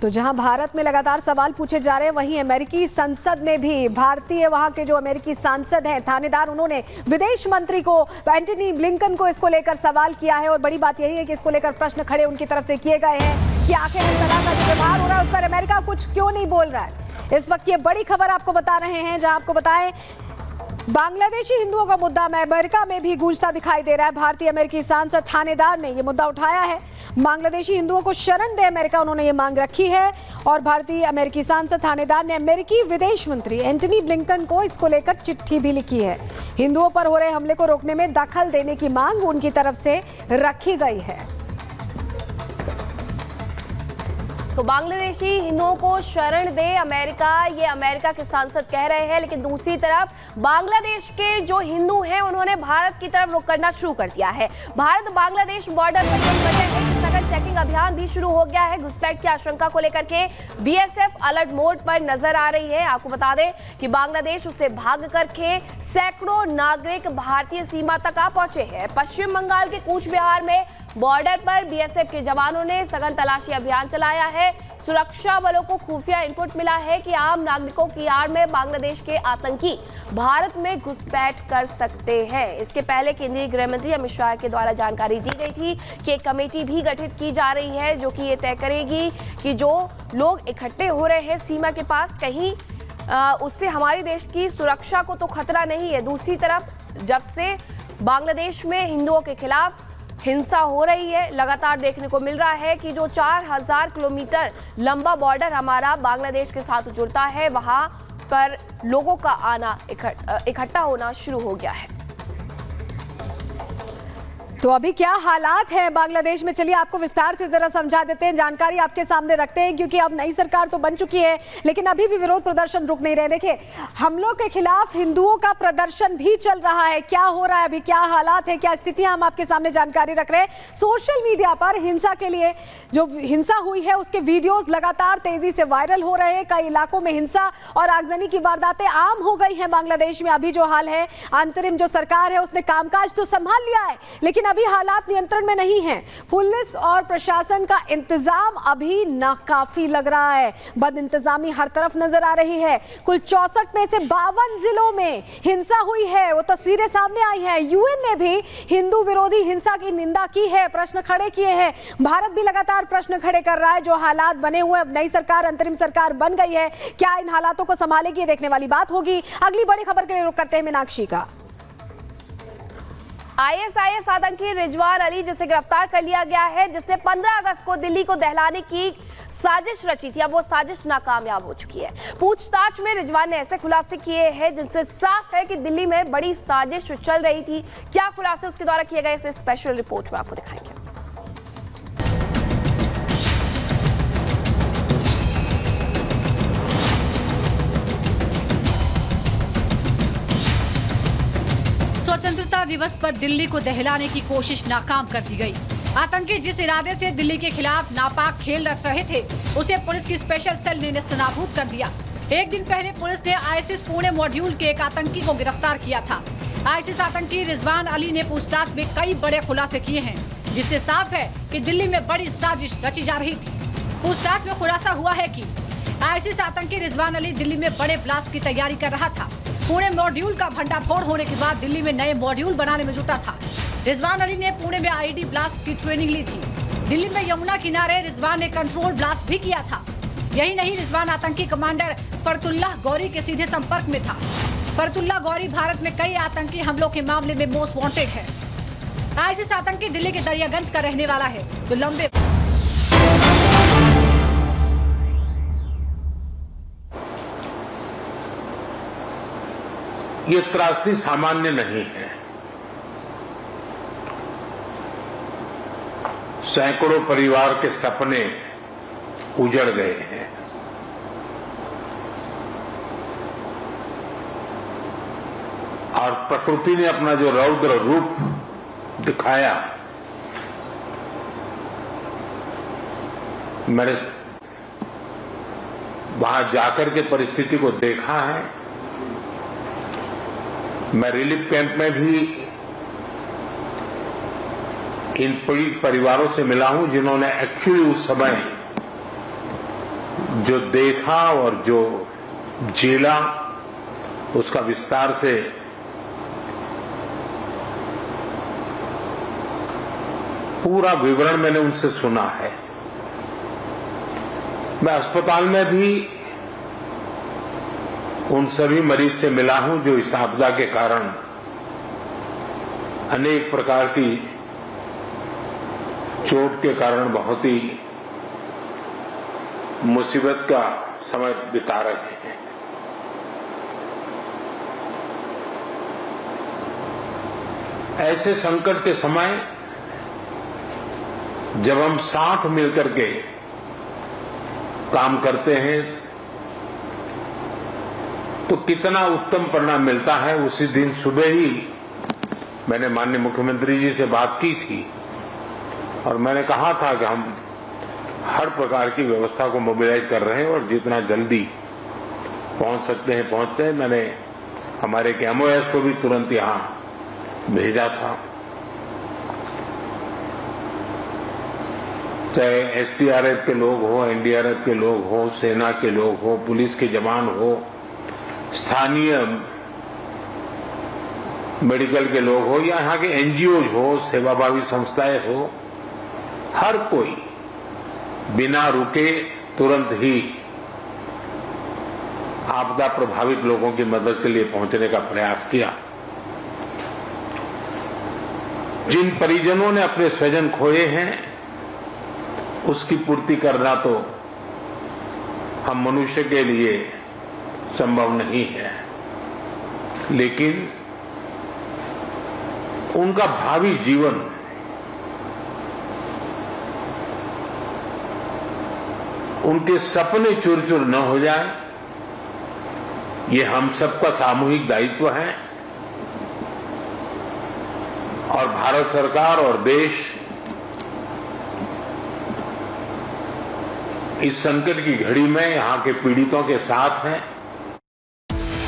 तो जहां भारत में लगातार सवाल पूछे जा रहे हैं, वहीं अमेरिकी संसद ने भी भारतीय वहां के जो अमेरिकी सांसद हैं, थानेदार, उन्होंने विदेश मंत्री को, एंटनी ब्लिंकन को इसको लेकर सवाल किया है। और बड़ी बात यही है कि इसको लेकर प्रश्न खड़े उनकी तरफ से किए गए हैं कि आखिर इस तरह का जो व्यवहार हो रहा है उस पर अमेरिका कुछ क्यों नहीं बोल रहा है। इस वक्त ये बड़ी खबर आपको बता रहे हैं, जहां आपको बताएं बांग्लादेशी हिंदुओं का मुद्दा में अमेरिका में भी गूंजता दिखाई दे रहा है। भारतीय अमेरिकी सांसद थानेदार ने यह मुद्दा उठाया है। बांग्लादेशी हिंदुओं को शरण दे अमेरिका, उन्होंने ये मांग रखी है। और भारतीय अमेरिकी सांसद थानेदार ने अमेरिकी विदेश मंत्री एंटनी ब्लिंकन को इसको लेकर चिट्ठी भी लिखी है। हिंदुओं पर हो रहे हमले को रोकने में दखल देने की मांग उनकी तरफ से रखी गई है। तो बांग्लादेशी हिंदुओं को शरण दे अमेरिका, ये अमेरिका के सांसद कह रहे हैं। लेकिन दूसरी तरफ बांग्लादेश के जो हिंदू हैं उन्होंने भारत की तरफ रुख करना शुरू कर दिया है। भारत बांग्लादेश बॉर्डर पर कई वजह है कि सघन चेकिंग अभियान भी शुरू हो गया है। घुसपैठ की आशंका को लेकर के बीएसएफ अलर्ट मोड पर नजर आ रही है। आपको बता दें कि बांग्लादेश उससे भाग करके सैकड़ों नागरिक भारतीय सीमा तक आ पहुंचे हैं। पश्चिम बंगाल के कूच बिहार में बॉर्डर पर बीएसएफ के जवानों ने सघन तलाशी अभियान चलाया है। सुरक्षा बलों को खुफिया इनपुट मिला है कि आम नागरिकों की आड़ में बांग्लादेश के आतंकी भारत में घुसपैठ कर सकते हैं। इसके पहले केंद्रीय गृह मंत्री अमित शाह के द्वारा जानकारी दी गई थी कि एक कमेटी भी गठित की जा रही है जो कि ये तय करेगी कि जो लोग इकट्ठे हो रहे हैं सीमा के पास, कहीं उससे हमारे देश की सुरक्षा को तो खतरा नहीं है। दूसरी तरफ जब से बांग्लादेश में हिंदुओं के खिलाफ हिंसा हो रही है, लगातार देखने को मिल रहा है कि जो 4000 किलोमीटर लंबा बॉर्डर हमारा बांग्लादेश के साथ जुड़ता है, वहां पर लोगों का आना, इकट्ठा होना शुरू हो गया है। तो अभी क्या हालात हैं बांग्लादेश में, चलिए आपको विस्तार से जरा समझा देते हैं, जानकारी आपके सामने रखते हैं। क्योंकि अब नई सरकार तो बन चुकी है, लेकिन अभी भी विरोध प्रदर्शन रुक नहीं रहे। देखिए, हमलों के खिलाफ हिंदुओं का प्रदर्शन भी चल रहा है। क्या हो रहा है अभी, क्या हालात है, क्या स्थितियां, हम आपके सामने जानकारी रख रहे हैं। सोशल मीडिया पर हिंसा के लिए, जो हिंसा हुई है उसके वीडियोज लगातार तेजी से वायरल हो रहे हैं। कई इलाकों में हिंसा और आगजनी की वारदातें आम हो गई हैं बांग्लादेश में। अभी जो हाल है, अंतरिम जो सरकार है उसने कामकाज तो संभाल लिया है, लेकिन अभी हालात नियंत्रण में नहीं हैं। पुलिस और प्रशासन का इंतजाम अभी नाकाफी लग रहा है। बदइंतजामी हर तरफ नजर आ रही है। कुल 64 में से 52 जिलों में हिंसा हुई है, वो तस्वीरें सामने आई हैं। यूएन ने भी हिंदू विरोधी हिंसा की निंदा की है, प्रश्न खड़े किए हैं। भारत भी लगातार प्रश्न खड़े कर रहा है। जो हालात बने हुए, अब नई सरकार, अंतरिम सरकार बन गई है, क्या इन हालातों को संभालेगी, देखने वाली बात होगी। अगली बड़ी खबर के लिए रुख करते हैं मीनाक्षी का। आईएसआईएस आतंकी रिजवान अली, जिसे गिरफ्तार कर लिया गया है, जिसने 15 अगस्त को दिल्ली को दहलाने की साजिश रची थी, अब वो साजिश नाकामयाब हो चुकी है। पूछताछ में रिजवान ने ऐसे खुलासे किए हैं जिनसे साफ है कि दिल्ली में बड़ी साजिश चल रही थी। क्या खुलासे उसके द्वारा किए गए, इसे स्पेशल रिपोर्ट में आपको दिखाएंगे। स्वतंत्रता दिवस पर दिल्ली को दहलाने की कोशिश नाकाम कर दी गई। आतंकी जिस इरादे से दिल्ली के खिलाफ नापाक खेल रच रहे थे, उसे पुलिस की स्पेशल सेल ने नेस्तनाबूद कर दिया। एक दिन पहले पुलिस ने आईएसआईएस पुणे मॉड्यूल के एक आतंकी को गिरफ्तार किया था। आईएसआईएस आतंकी रिजवान अली ने पूछताछ में कई बड़े खुलासे किए हैं, जिससे साफ है कि दिल्ली में बड़ी साजिश रची जा रही थी। पूछताछ में खुलासा हुआ है कि आईएसआईएस आतंकी रिजवान अली दिल्ली में बड़े ब्लास्ट की तैयारी कर रहा था। पुणे मॉड्यूल का भंडाफोड़ होने के बाद दिल्ली में नए मॉड्यूल बनाने में जुटा था। रिजवान अली ने पुणे में आईडी ब्लास्ट की ट्रेनिंग ली थी। दिल्ली में यमुना किनारे रिजवान ने कंट्रोल ब्लास्ट भी किया था। यही नहीं, रिजवान आतंकी कमांडर फरतुल्लाह गौरी के सीधे संपर्क में था। फरतुल्लाह गौरी भारत में कई आतंकी हमलों के मामले में मोस्ट वांटेड है। आईएसआईएस आतंकी दिल्ली के दरियागंज का रहने वाला है, जो लंबे ये त्रासदी सामान्य नहीं है। सैकड़ों परिवार के सपने उजड़ गए हैं। और प्रकृति ने अपना जो रौद्र रूप दिखाया, मैंने वहां जाकर के परिस्थिति को देखा है। मैं रिलीफ कैंप में भी इन पीड़ित परिवारों से मिला हूं, जिन्होंने एक्चुअली उस समय जो देखा और जो झेला उसका विस्तार से पूरा विवरण मैंने उनसे सुना है। मैं अस्पताल में भी उन सभी मरीज से मिला हूं जो इस आपदा के कारण अनेक प्रकार की चोट के कारण बहुत ही मुसीबत का समय बिता रहे हैं। ऐसे संकट के समय जब हम साथ मिलकर के काम करते हैं तो कितना उत्तम परिणाम मिलता है। उसी दिन सुबह ही मैंने माननीय मुख्यमंत्री जी से बात की थी और मैंने कहा था कि हम हर प्रकार की व्यवस्था को मोबिलाइज कर रहे हैं और जितना जल्दी पहुंच सकते हैं पहुंचते हैं। मैंने हमारे एमओएस को भी तुरंत यहां भेजा था, चाहे एसडीआरएफ के लोग हो, एनडीआरएफ के लोग हो, सेना के लोग हो, पुलिस के जवान हो, स्थानीय मेडिकल के लोग हो या यहाँ के एनजीओ हो, सेवाभावी संस्थाएं हो, हर कोई बिना रुके तुरंत ही आपदा प्रभावित लोगों की मदद के लिए पहुंचने का प्रयास किया। जिन परिजनों ने अपने स्वजन खोए हैं उसकी पूर्ति करना तो हम मनुष्य के लिए संभव नहीं है, लेकिन उनका भावी जीवन उनके सपने चूर चूर न हो जाए, ये हम सबका सामूहिक दायित्व है। और भारत सरकार और देश इस संकट की घड़ी में यहां के पीड़ितों के साथ है।